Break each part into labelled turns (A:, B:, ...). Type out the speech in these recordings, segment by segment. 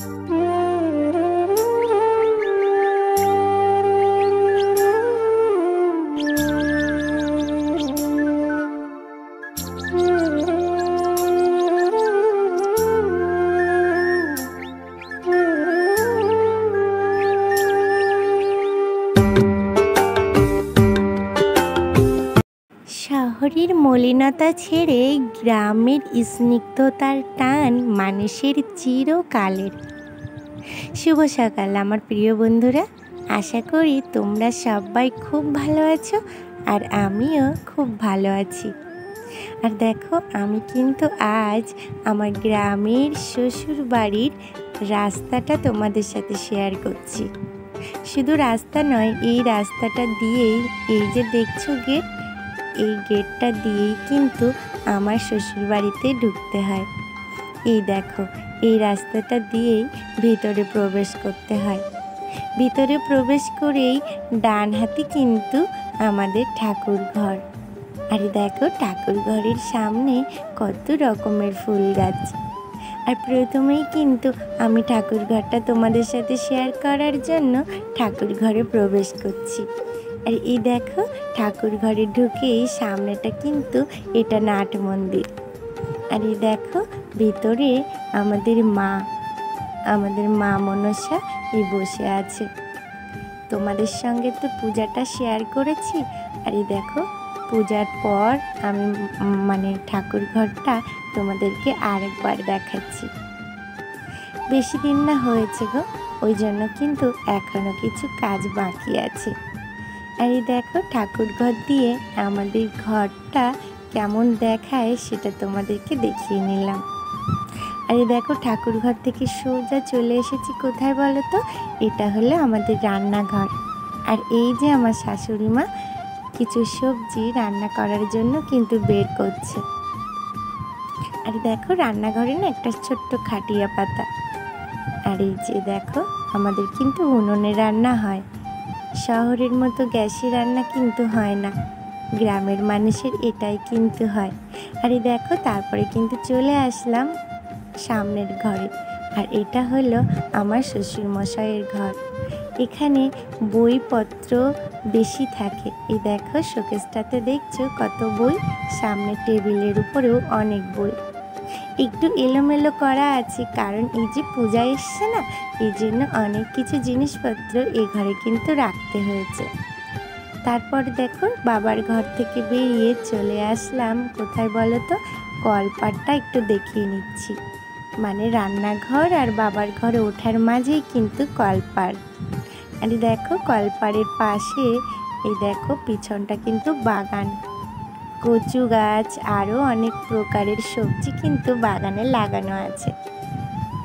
A: শহরের মলিনতা ছেড়ে গ্রামের স্নিগ্ধতার টান মানুষের চিরকালের। শুভ সকাল আমার প্রিয় বন্ধুরা, আশা করি তোমরা সবাই খুব ভালো আছো আর আমিও খুব ভালো আছি। আর দেখো, আমি কিন্তু আজ আমার গ্রামের শ্বশুর বাড়ির রাস্তাটা তোমাদের সাথে শেয়ার করছি। শুধু রাস্তা নয়, এই রাস্তাটা দিয়েই, এই যে দেখছো গেট, এই গেটটা দিয়েই কিন্তু আমার শ্বশুর বাড়িতে ঢুকতে হয়। এই দেখো, এই রাস্তাটা দিয়েই ভিতরে প্রবেশ করতে হয়। ভিতরে প্রবেশ করেই ডান হাতে কিন্তু আমাদের ঠাকুর ঘর। আর দেখো, ঠাকুর ঘরের সামনে কত রকমের ফুল গাছ। আর প্রথমেই কিন্তু আমি ঠাকুর ঘরটা তোমাদের সাথে শেয়ার করার জন্য ঠাকুর ঘরে প্রবেশ করছি। আর এই দেখো, ঠাকুর ঘরে ঢুকেই সামনেটা কিন্তু এটা নাট মন্দির। আর এই দেখো, ভিতরে আমাদের মা মনসা এই বসে আছে। তোমাদের সঙ্গে তো পূজাটা শেয়ার করেছি। আর এই দেখো, পূজার পর আমি ঠাকুর ঘরটা তোমাদেরকে আরেকবার দেখাচ্ছি। বেশি দিন না হয়েছে গো, ওই জন্য কিন্তু এখনো কিছু কাজ বাকি আছে। আর এই দেখো, ঠাকুর ঘর দিয়ে আমাদের ঘরটা কেমন দেখায় সেটা তোমাদেরকে দেখিয়ে নিলাম। আর এই দেখো, ঠাকুর ঘর থেকে সোজা চলে এসেছি কোথায় বলো তো? এটা হলো আমাদের রান্নাঘর। আর এই যে আমার শাশুড়ি মা কিছু সবজি রান্না করার জন্য কিন্তু বের করছে। আর দেখো, রান্নাঘরে না একটা ছোট্ট খাটিয়া পাতা। আর এই যে দেখো, আমাদের কিন্তু উনুনে রান্না হয়। শহরের মতো গ্যাসে রান্না কিন্তু হয় না, গ্রামের মানুষের এটাই কিন্তু হয়। আর এই দেখো, তারপরে কিন্তু চলে আসলাম সামনের ঘরে। আর এটা হলো আমার শ্বশুরমশাইয়ের ঘর। এখানে বইপত্র বেশি থাকে। এই দেখো, শোকেসটাতে দেখছো কত বই, সামনে টেবিলের উপরেও অনেক বই। একটু এলোমেলো করা আছে, কারণ এই যে পূজা এসছে না, এই জন্য অনেক কিছু জিনিসপত্র এই ঘরে কিন্তু রাখতে হয়েছে। তারপর দেখো, বাবার ঘর থেকে বেরিয়ে চলে আসলাম কোথায় বলো তো? কলপাড়টা একটু দেখিয়ে নিচ্ছি। মানে রান্নাঘর আর বাবার ঘরে ওঠার মাঝেই কিন্তু কলপাড়। আর দেখো, কলপাড়ের পাশে এই দেখো পিছনটা কিন্তু বাগান, কচু গাছ, আরও অনেক প্রকারের সবজি কিন্তু বাগানে লাগানো আছে।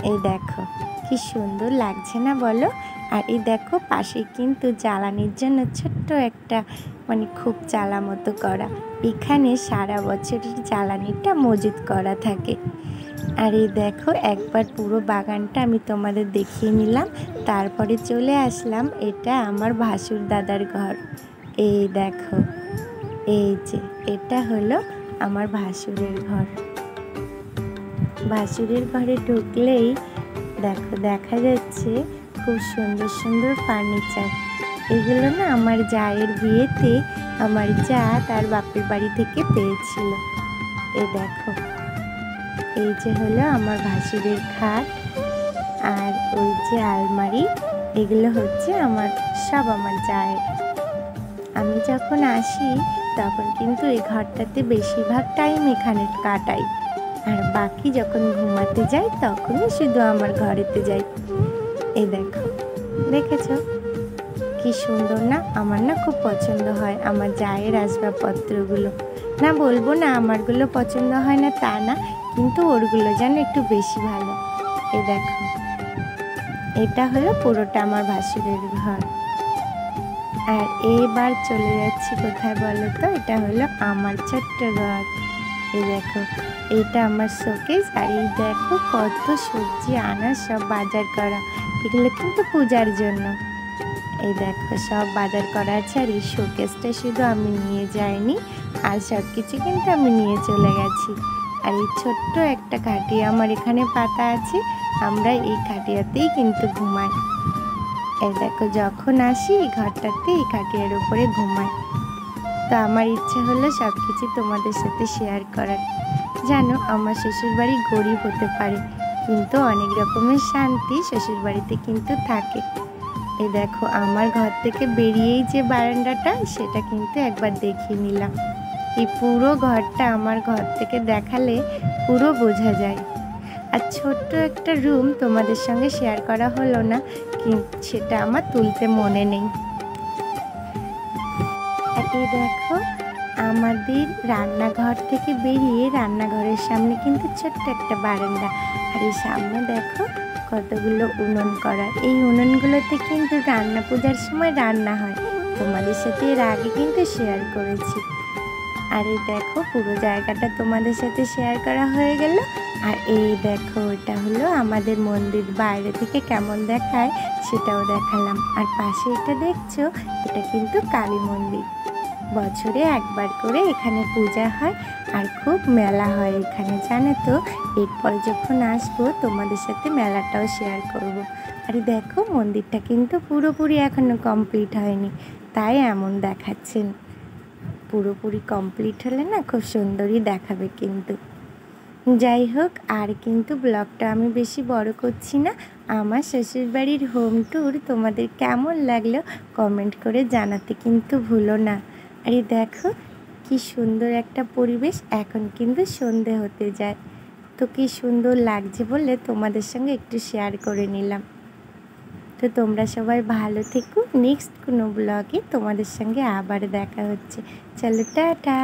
A: এই দেখো কি সুন্দর লাগছে না বলো? আর এই দেখো, পাশে কিন্তু জ্বালানির জন্য ছোট্ট একটা খুব চালা মতো করা, এখানে সারা বছরের জ্বালানিটা মজুত করা থাকে। আর এই দেখো, একবার পুরো বাগানটা আমি তোমাদের দেখিয়ে নিলাম। তারপরে চলে আসলাম, এটা আমার ভাসুর দাদার ঘর। এই দেখো, এই যে এটা হলো আমার ভাসুরের ঘর। ভাসুরের ঘরে ঢুকলেই দেখো দেখা যাচ্ছে খুব সুন্দর সুন্দর ফার্নিচার। এগুলো না আমার জায়ের বিয়েতে আমার যা তার বাপের বাড়ি থেকে পেয়েছিল। এই দেখো, এই যে হলো আমার ভাসুরের খাট, আর ওই যে আলমারি, এগুলো হচ্ছে আমার জায়ের। আমি যখন আসি তখন কিন্তু এই ঘরটাতে বেশিরভাগ টাইম এখানে কাটাই, আর বাকি যখন ঘুমাতে যাই তখনই শুধু আমার ঘরেতে যাই। এই দেখো, দেখেছ কি সুন্দর না? আমার না খুব পছন্দ হয় আমার জায়ের আসবাবপত্রগুলো। না বলবো না আমারগুলো পছন্দ হয় না, তা না, কিন্তু ওরগুলো যেন একটু বেশি ভালো। এই দেখো, এটা হলো পুরোটা আমার ভাসুরের ঘর। আর এইবার চলে যাচ্ছি কোথায় বলো তো? এটা হলো আমার ছোট্ট ঘর। এই দেখো, এইটা আমার শোকেস। আর এই দেখো কত সবজি আনা, সব বাজার করা, এগুলো কিন্তু পূজার জন্য। এই দেখো, সব বাজার করা আছে। আর এই শোকেসটা শুধু আমি নিয়ে যাইনি, আর সব কিছু কিন্তু আমি নিয়ে চলে গেছি। আর এই ছোট্ট একটা ঘাটি আমার এখানে পাতা আছে, আমরা এই খাটিয়াতেই কিন্তু ঘুমাই। এই দেখো, যখন আসি এই ঘরটাতে এই খাটিয়ার উপরে ঘুমাই। তো আমার ইচ্ছে হলো সব কিছু তোমাদের সাথে শেয়ার করার। জানো, আমার শ্বশুরবাড়ি গরিব হতে পারে, কিন্তু অনেক রকমের শান্তি শ্বশুরবাড়িতে কিন্তু থাকে। এই দেখো, আমার ঘর থেকে বেরিয়েই যে বারান্দাটা, সেটা কিন্তু একবার দেখিয়ে নিলাম। এই পুরো ঘরটা আমার ঘর থেকে দেখালে পুরো বোঝা যায়। আর ছোট্ট একটা রুম তোমাদের সঙ্গে শেয়ার করা হলো না, কিন্তু সেটা আমার তুলতে মনে নেই। আর এই দেখো, আমাদের রান্নাঘর থেকে বেরিয়ে রান্নাঘরের সামনে কিন্তু ছোট্ট একটা বারান্দা। আর এই সামনে দেখো কতগুলো উনুন করা। এই উনুনগুলোতে কিন্তু রান্না পূজার সময় রান্না হয়, তোমাদের সাথে এর আগে কিন্তু শেয়ার করেছি। আর এই দেখো, পুরো জায়গাটা তোমাদের সাথে শেয়ার করা হয়ে গেল। আর এই দেখো, এটা হলো আমাদের মন্দির, বাইরে থেকে কেমন দেখায় সেটাও দেখালাম। আর পাশে এটা দেখছো, এটা কিন্তু কালী মন্দির। বছরে একবার করে এখানে পূজা হয় আর খুব মেলা হয় এখানে, জানো তো। এরপরে যখন আসবো তোমাদের সাথে মেলাটাও শেয়ার করব। আর দেখো, মন্দিরটা কিন্তু পুরোপুরি এখনো কমপ্লিট হয়নি, তাই এমন দেখাচ্ছেন। পুরোপুরি কমপ্লিট হলে না খুব সুন্দরই দেখাবে কিন্তু। যাই হোক, আর কিন্তু ব্লগটা আমি বেশি বড় করছি না। আমার শ্বশুরবাড়ির হোম ট্যুর তোমাদের কেমন লাগলো কমেন্ট করে জানাতে কিন্তু ভুলো না। আর এই দেখো কি সুন্দর একটা পরিবেশ, এখন কিন্তু সন্ধে হতে যায়। তো কি সুন্দর লাগছে বলে তোমাদের সঙ্গে একটু শেয়ার করে নিলাম। তো তোমরা সবাই ভালো থেকো, নেক্সট কোনো ব্লগে তোমাদের সঙ্গে আবার দেখা হচ্ছে। চলো, টাটা।